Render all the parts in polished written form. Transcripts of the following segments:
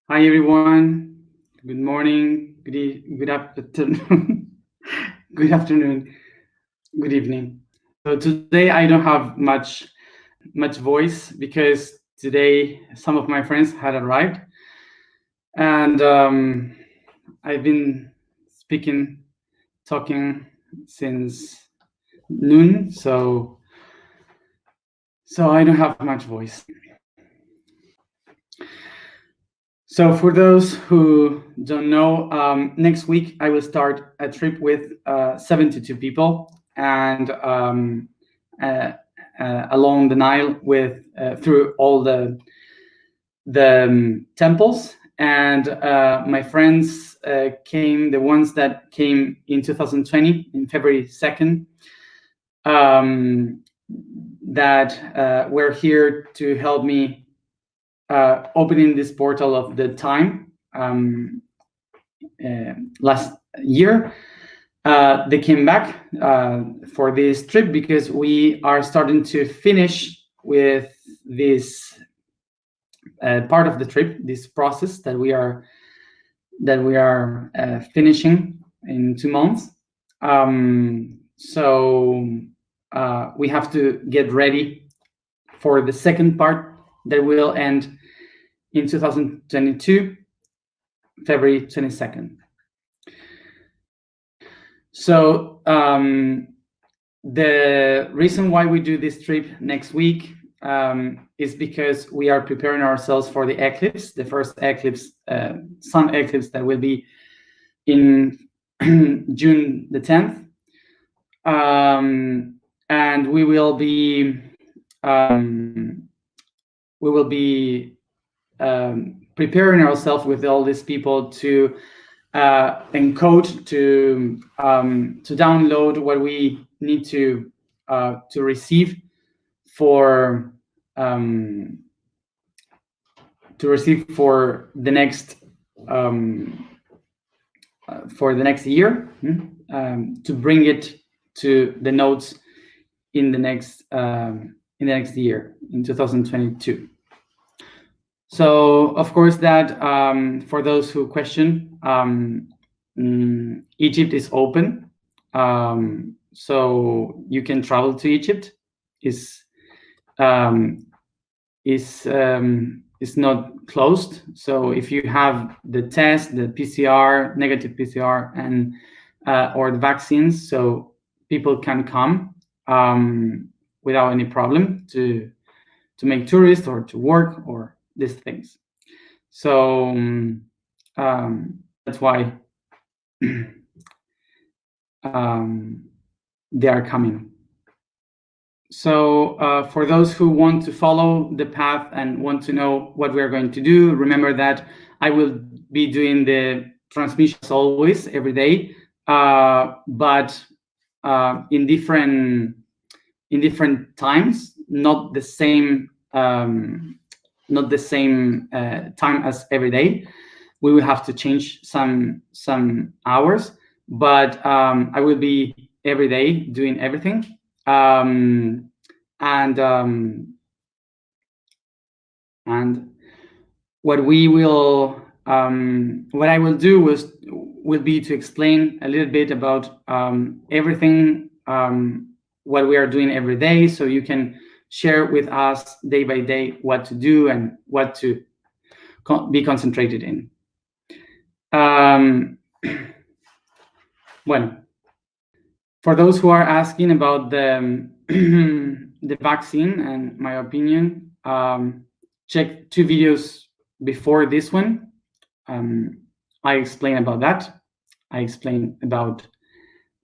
Hi everyone. Good morning. Good afternoon. Good afternoon. Good evening. So today I don't have much voice because today some of my friends had arrived, and I've been talking since noon. So I don't have much voice. So for those who don't know, next week I will start a trip with 72 people and along the Nile with through all the temples. And my friends came, the ones that came in 2020 in February 2nd, that were here to help me opening this portal of the time last year. They came back for this trip because we are starting to finish with this part of the trip, this process that we are finishing in 2 months. So we have to get ready for the second part that will end in 2022, February 22nd. So the reason why we do this trip next week is because we are preparing ourselves for the eclipse, the first eclipse, sun eclipse that will be in June the 10th. And we will be preparing ourselves with all these people to encode, to download what we need to receive for the next year, to bring it to the nodes in the next year, in 2022. So of course that for those who question, Egypt is open, so you can travel to Egypt. Is not closed. So if you have the test, the PCR, negative PCR, and or the vaccines, so people can come without any problem to make tourists or to work or these things. So that's why they are coming. So for those who want to follow the path and want to know what we are going to do, remember that I will be doing the transmissions always, every day, but in different times, not the same time as every day. We will have to change some hours, but I will be every day doing everything. And what I will do will be to explain a little bit about everything, what we are doing every day, so you can share with us day by day what to do and what to be concentrated in. Bueno, for those who are asking about the the vaccine and my opinion, check 2 videos before this one. I explain about that. I explain about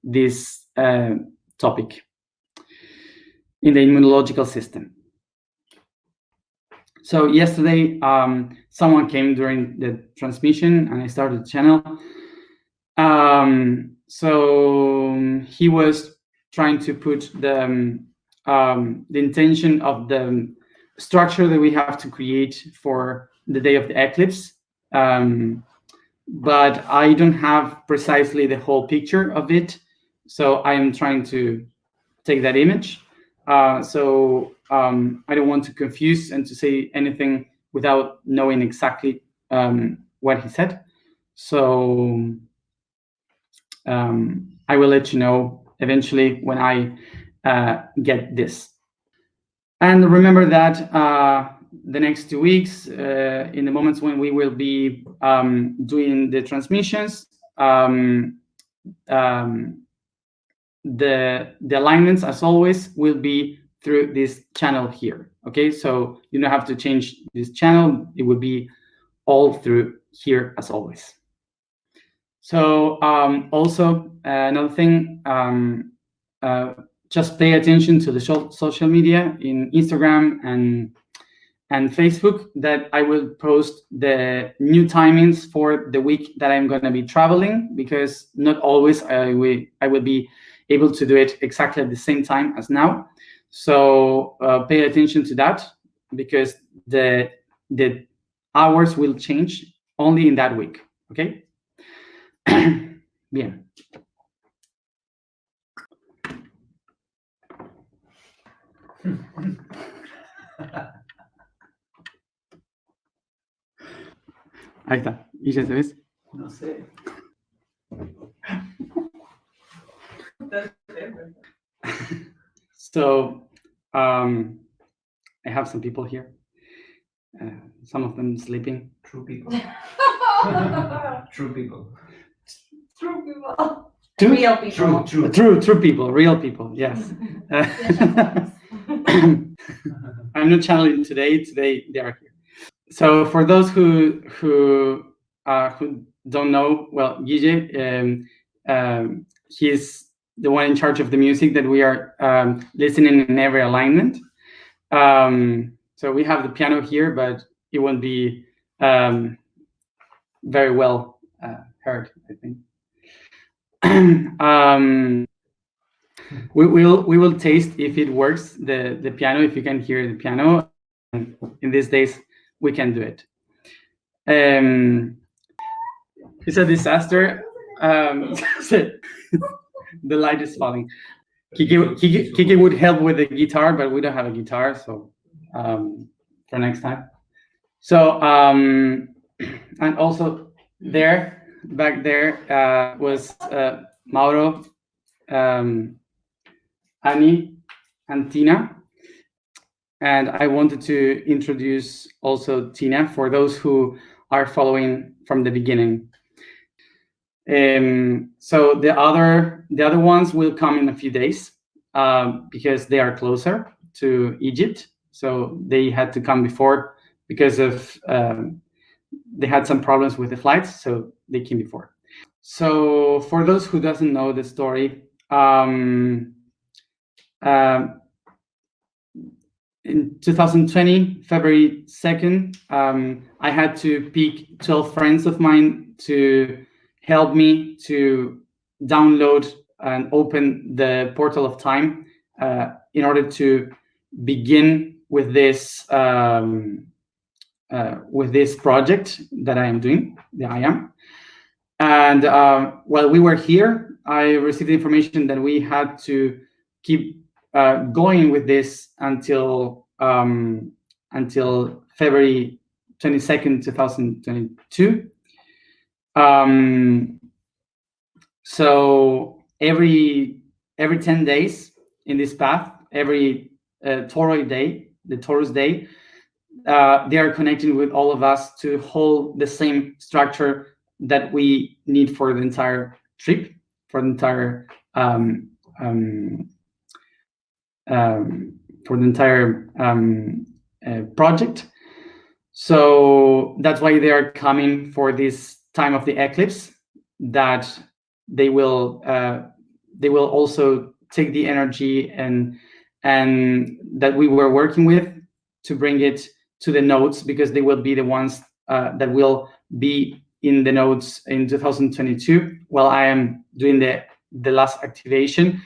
this topic in the immunological system. So yesterday, someone came during the transmission, and I started the channel. So he was trying to put the intention of the structure that we have to create for the day of the eclipse, but I don't have precisely the whole picture of it, so I am trying to take that image. So I don't want to confuse and to say anything without knowing exactly what he said. So I will let you know eventually when I get this. And remember that the next 2 weeks, in the moments when we will be doing the transmissions, the alignments, as always, will be through this channel here. Okay, so you don't have to change this channel. It will be all through here as always. So also another thing, just pay attention to the social media in Instagram and Facebook, that I will post the new timings for the week that I'm going to be traveling, because not always I will be able to do it exactly at the same time as now. So pay attention to that, because the hours will change only in that week. Okay. Bien. Ahí está. ¿Y ya te ves? No sé. So I have some people here. Some of them sleeping. True people. True people. True people. Real people. True people. Real people. Yes. I'm not channeling today. Today they are here. So for those who don't know, well, Guille, he's the one in charge of the music that we are listening in every alignment. So we have the piano here, but it won't be very well heard, I think. We will taste if it works, the piano, if you can hear the piano. In these days, we can do it. It's a disaster. The light is falling. Kiki would help with the guitar, but we don't have a guitar, so for next time. So and also back there was Mauro, Annie, and Tina. And I wanted to introduce also Tina for those who are following from the beginning. So the other ones will come in a few days because they are closer to Egypt. So they had to come before because of they had some problems with the flights, so they came before. So for those who doesn't know the story, in 2020, February 2nd, I had to pick 12 friends of mine to help me to download and open the portal of time in order to begin with this project that I am doing, that I am. And while we were here, I received the information that we had to keep going with this until February 22nd, 2022. So every 10 days in this path, every Taurus day, they are connecting with all of us to hold the same structure that we need for the entire trip, for the entire project. So that's why they are coming for this time of the eclipse, that they will also take the energy and that we were working with to bring it to the nodes, because they will be the ones that will be in the nodes in 2022 while I am doing the last activation.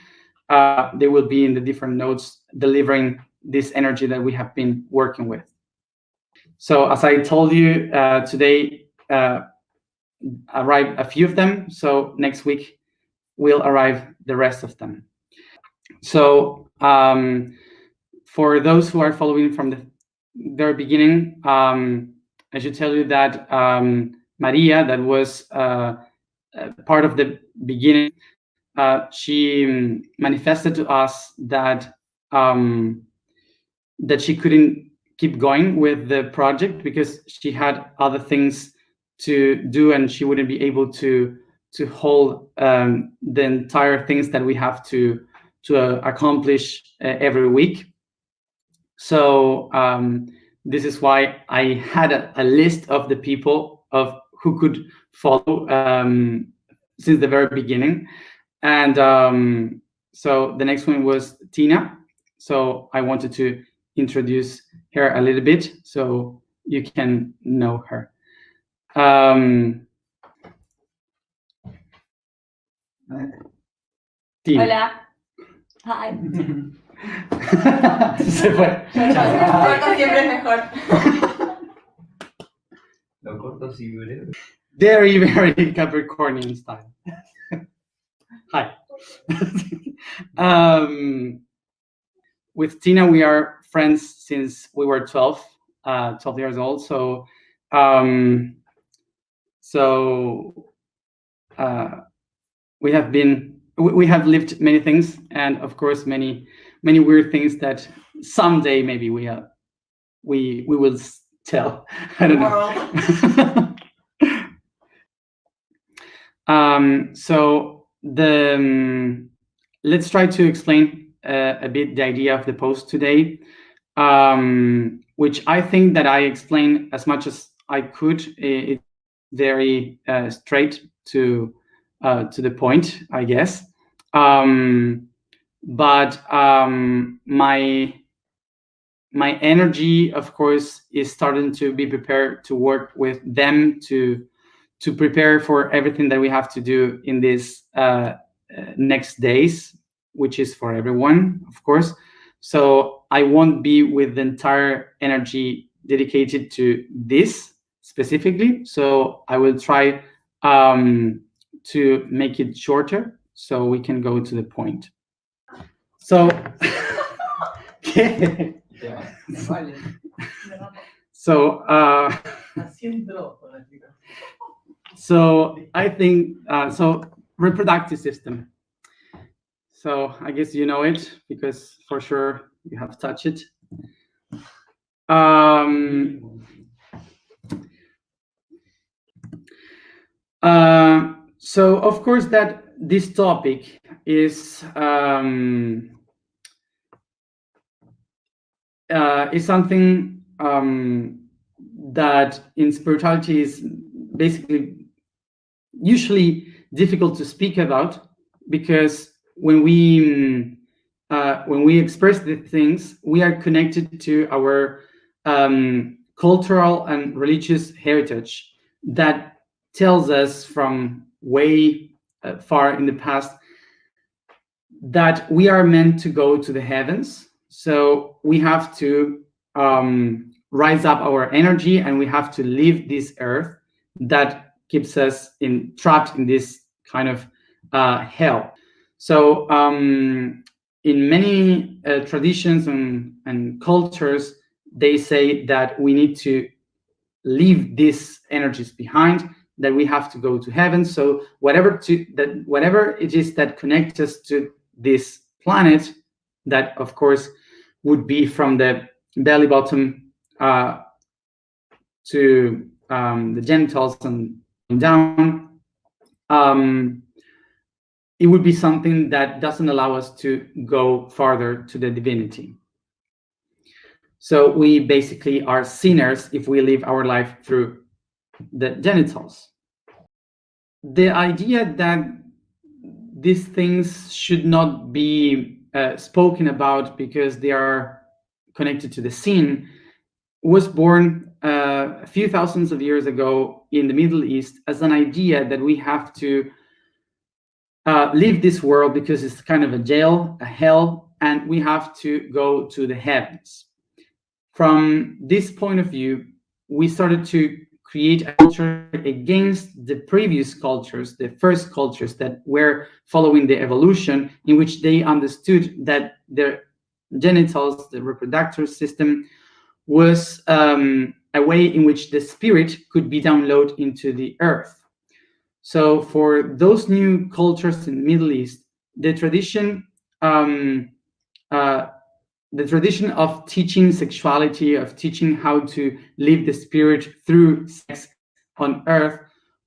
They will be in the different nodes delivering this energy that we have been working with. So as I told you, today arrived a few of them. So next week will arrive the rest of them. So for those who are following from the very beginning, I should tell you that Maria, that was part of the beginning, she manifested to us that that she couldn't keep going with the project because she had other things to do and she wouldn't be able to hold the entire things that we have to accomplish every week. So this is why I had a list of the people of who could follow since the very beginning. And so the next one was Tina. So I wanted to introduce her a little bit so you can know her. Tina. Hola. Hi. Se fue. Corto siempre es mejor. Lo corto sí, breve. Very, very Capricornian style. Hi. With Tina, we are friends since we were 12 years old. So, we have lived many things, and of course, many weird things that someday maybe we will tell. I don't know. So let's try to explain a bit the idea of the post today, which I think that I explained as much as I could. It's very straight to the point, I guess. But my energy, of course, is starting to be prepared to work with them to prepare for everything that we have to do in these next days, which is for everyone, of course. So I won't be with the entire energy dedicated to this specifically. So I will try to make it shorter so we can go to the point. So, so I think so reproductive system. So I guess you know it because for sure you have touched it. So of course that this topic is something that in spirituality is basically usually difficult to speak about, because when we express the things, we are connected to our cultural and religious heritage that tells us from way far in the past that we are meant to go to the heavens. So we have to rise up our energy, and we have to leave this earth that keeps us trapped in this kind of hell. So in many traditions and cultures, they say that we need to leave these energies behind, that we have to go to heaven. So whatever it is that connects us to this planet, that of course would be from the belly button to the genitals and down, it would be something that doesn't allow us to go farther to the divinity. So we basically are sinners if we live our life through the genitals. The idea that these things should not be spoken about because they are connected to the sin was born a few thousands of years ago in the Middle East as an idea that we have to leave this world because it's kind of a jail, a hell, and we have to go to the heavens. From this point of view, we started to create a culture against the previous cultures, the first cultures that were following the evolution, in which they understood that their genitals, the reproductive system, was a way in which the spirit could be downloaded into the earth. So for those new cultures in the Middle East, the tradition of teaching sexuality, of teaching how to live the spirit through sex on earth,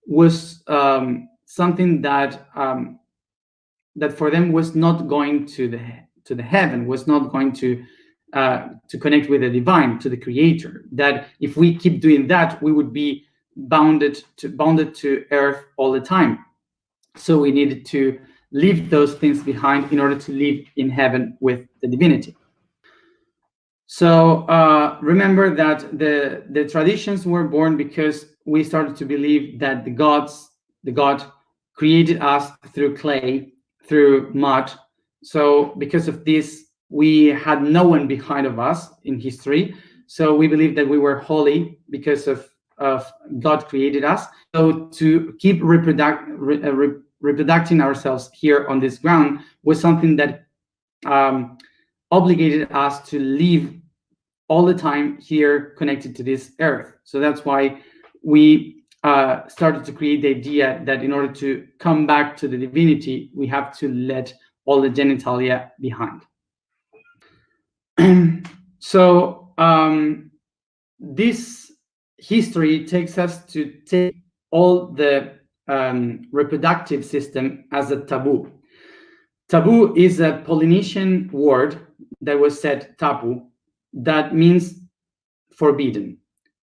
was something that for them was not going to the heaven, was not going to connect with the divine, to the creator. That if we keep doing that, we would be bounded to earth all the time. So we needed to leave those things behind in order to live in heaven with the divinity. So remember that the traditions were born because we started to believe that the God created us through clay, through mud. So because of this, we had no one behind of us in history. So we believed that we were holy because of God created us. So to keep reproducing ourselves here on this ground was something that obligated us to live all the time here connected to this earth. So that's why we started to create the idea that in order to come back to the divinity, we have to let all the genitalia behind. So this history takes us to take all the reproductive system as a taboo. Taboo is a Polynesian word that was said tapu, that means forbidden.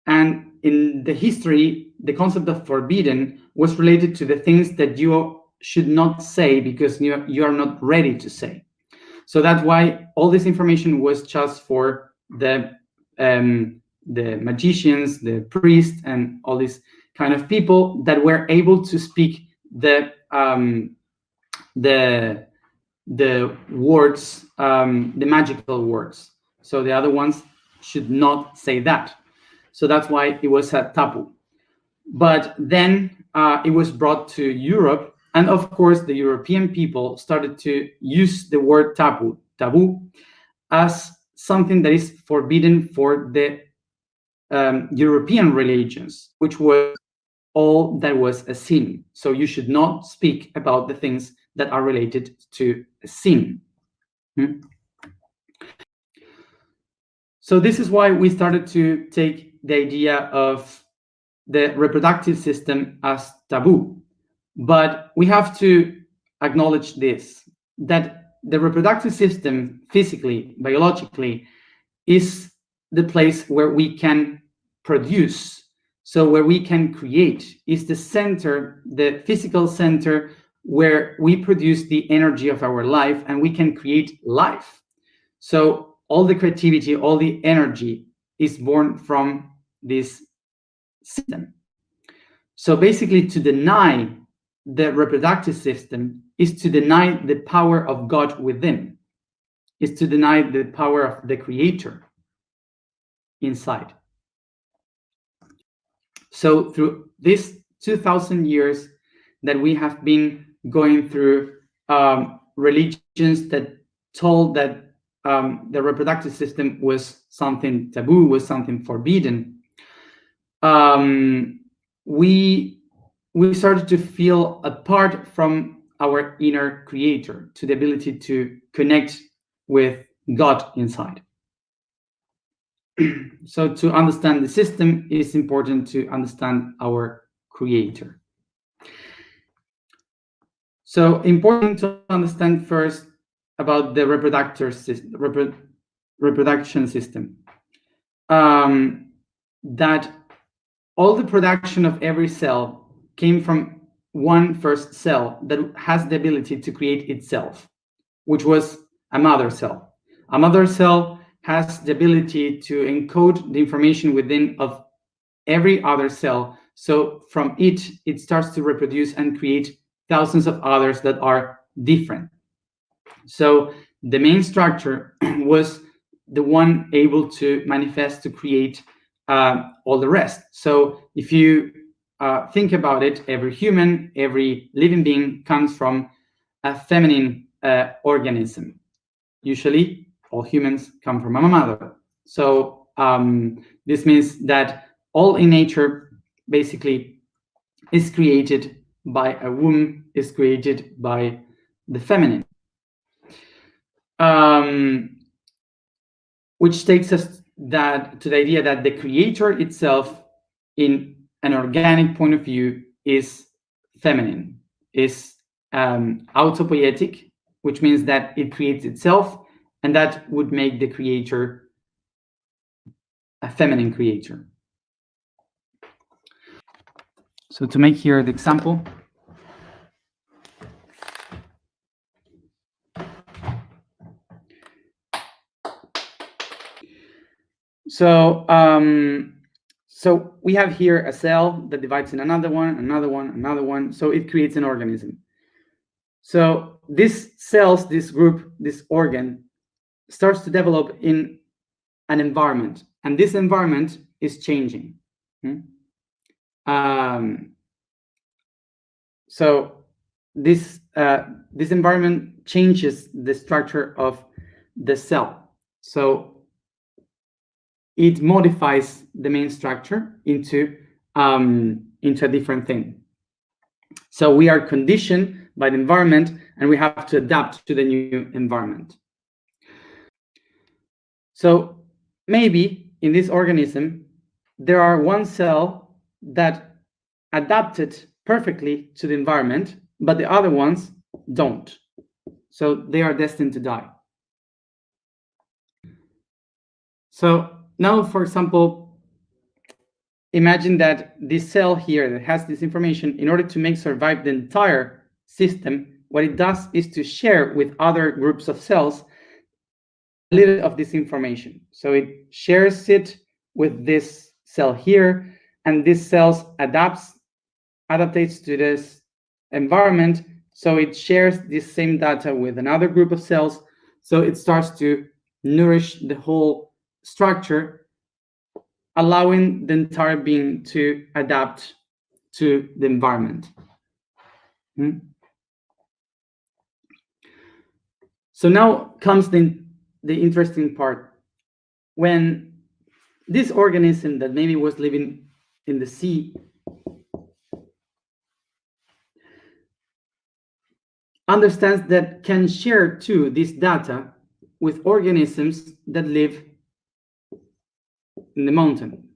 And in the history, the concept of forbidden was related to the things that you should not say because you are not ready to say. So that's why all this information was just for the magicians, the priests, and all these kind of people that were able to speak the words, the magical words. So the other ones should not say that. So that's why it was a taboo. But then it was brought to Europe, and of course the European people started to use the word taboo as something that is forbidden for the European religions, which was all that was a sin. So you should not speak about the things that are related to a sin. So this is why we started to take the idea of the reproductive system as taboo. But we have to acknowledge this, that the reproductive system, physically, biologically, is the place where we can produce. So where we can create is the center, the physical center where we produce the energy of our life and we can create life. So all the creativity, all the energy is born from this system. So basically, to deny the reproductive system is to deny the power of God within, is to deny the power of the creator inside. So through this 2,000 years that we have been going through, religions that told that the reproductive system was something taboo, was something forbidden, we started to feel apart from our inner creator, to the ability to connect with God inside. So to understand the system, it is important to understand our creator. So important to understand first about the reproduction system, that all the production of every cell came from one first cell that has the ability to create itself, which was a mother cell. A mother cell has the ability to encode the information within of every other cell. So from it starts to reproduce and create thousands of others that are different. So the main structure was the one able to manifest, to create all the rest. So if you think about it, every human, every living being comes from a feminine organism. Usually, all humans come from a mother. So this means that all in nature basically is created by a womb, is created by the feminine. Which takes us to the idea that the creator itself, in an organic point of view, is feminine, is autopoietic, which means that it creates itself, and that would make the creator a feminine creator. So to make here the example, so we have here a cell that divides in another one, another one, another one. So it creates an organism. So this cells, this group, this organ starts to develop in an environment, and this environment is changing. So this environment changes the structure of the cell. So it modifies the main structure into a different thing. So we are conditioned by the environment, and we have to adapt to the new environment. So maybe in this organism, there are one cell that adapted perfectly to the environment, but the other ones don't. So they are destined to die. So now, for example, imagine that this cell here that has this information, in order to make survive the entire system, what it does is to share with other groups of cells a little of this information. So it shares it with this cell here, and this cell adaptates to this environment. So it shares this same data with another group of cells. So it starts to nourish the whole structure, allowing the entire being to adapt to the environment. So now comes the interesting part. When this organism that maybe was living in the sea understands that can share too this data with organisms that live in the mountain.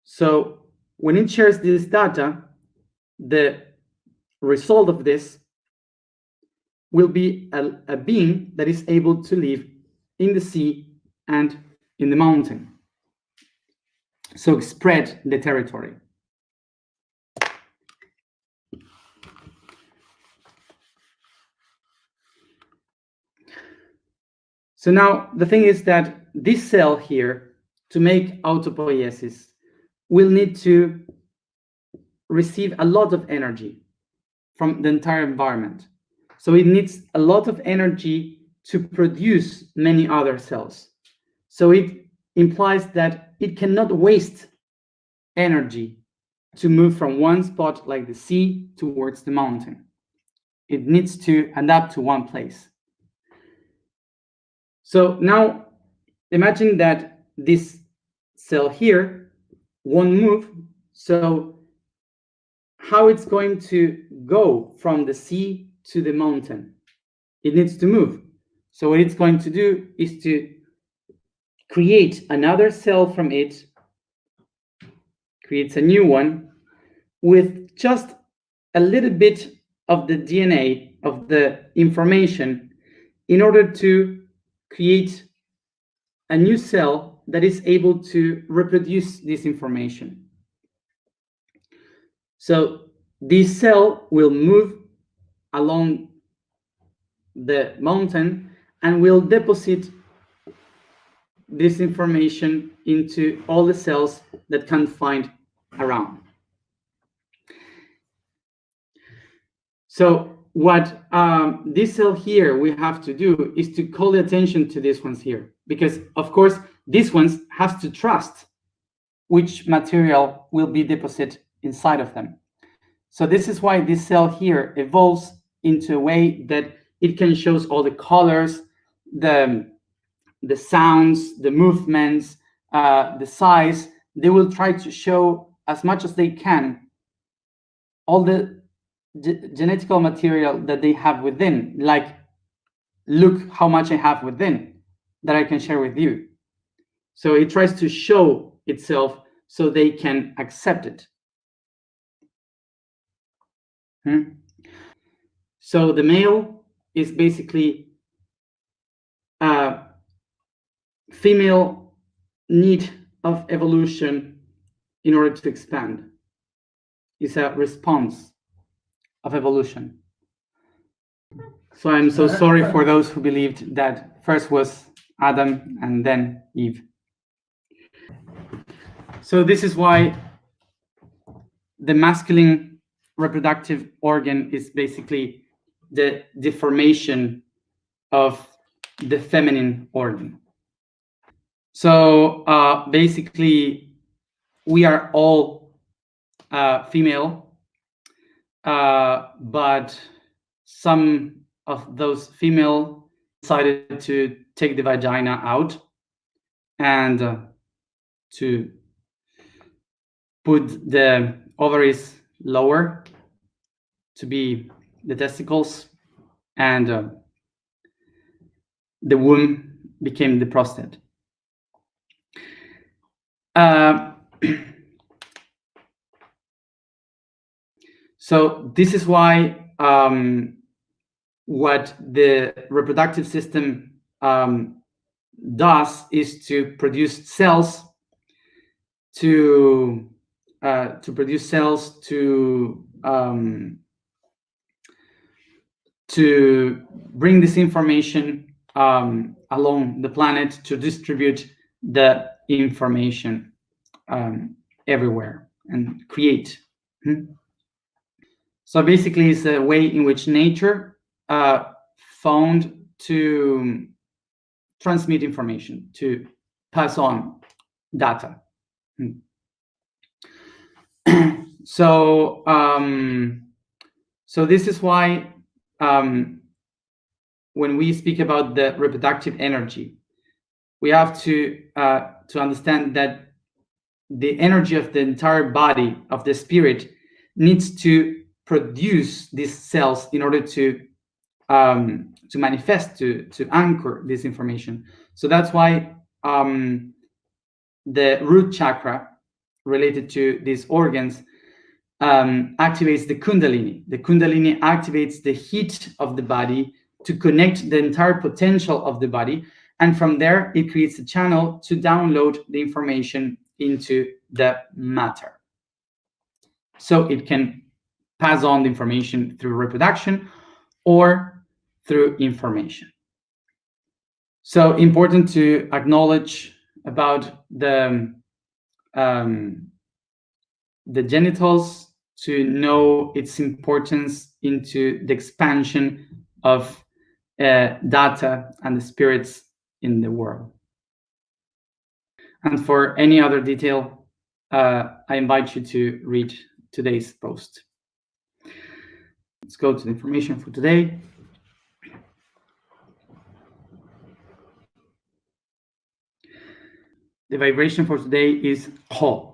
So when it shares this data, the result of this will be a being that is able to live in the sea and in the mountain. So spread the territory. So now the thing is that this cell here, to make autopoiesis, will need to receive a lot of energy from the entire environment. So it needs a lot of energy to produce many other cells. So it implies that it cannot waste energy to move from one spot like the sea towards the mountain. It needs to adapt to one place. So now imagine that this cell here won't move. So how it's going to go from the sea to the mountain? It needs to move. So what it's going to do is to create another cell from it, creates a new one with just a little bit of the DNA, of the information, in order to create a new cell that is able to reproduce this information. So this cell will move along the mountain and will deposit this information into all the cells that can find around. So what this cell here we have to do is to call the attention to these ones here, because of course these ones have to trust which material will be deposited inside of them. So this is why this cell here evolves into a way that it can show all the colors, the the sounds, the movements, the size. They will try to show as much as they can all the genetical material that they have within, like, look how much I have within that I can share with you. So it tries to show itself so they can accept it. So the male is basically female need of evolution in order to expand. It's a response of evolution. So I'm so sorry for those who believed that first was Adam and then Eve. So this is why the masculine reproductive organ is basically the deformation of the feminine organ. So basically, we are all female, but some of those female decided to take the vagina out and to put the ovaries lower to be the testicles, and the womb became the prostate. So this is why what the reproductive system does is to produce cells to bring this information along the planet, to distribute the information everywhere and create. So basically, it's a way in which nature found to transmit information, to pass on data. So this is why when we speak about the reproductive energy, we have to understand that the energy of the entire body, of the spirit, needs to produce these cells in order to manifest, to anchor this information. So that's why the root chakra, related to these organs, activates the kundalini. The kundalini activates the heat of the body to connect the entire potential of the body, and from there it creates a channel to download the information into the matter, so it can pass on the information through reproduction or through information. So important to acknowledge about the genitals, to know its importance into the expansion of data and the spirits in the world. And for any other detail, I invite you to read today's post. Let's go to the information for today. The vibration for today is Ho.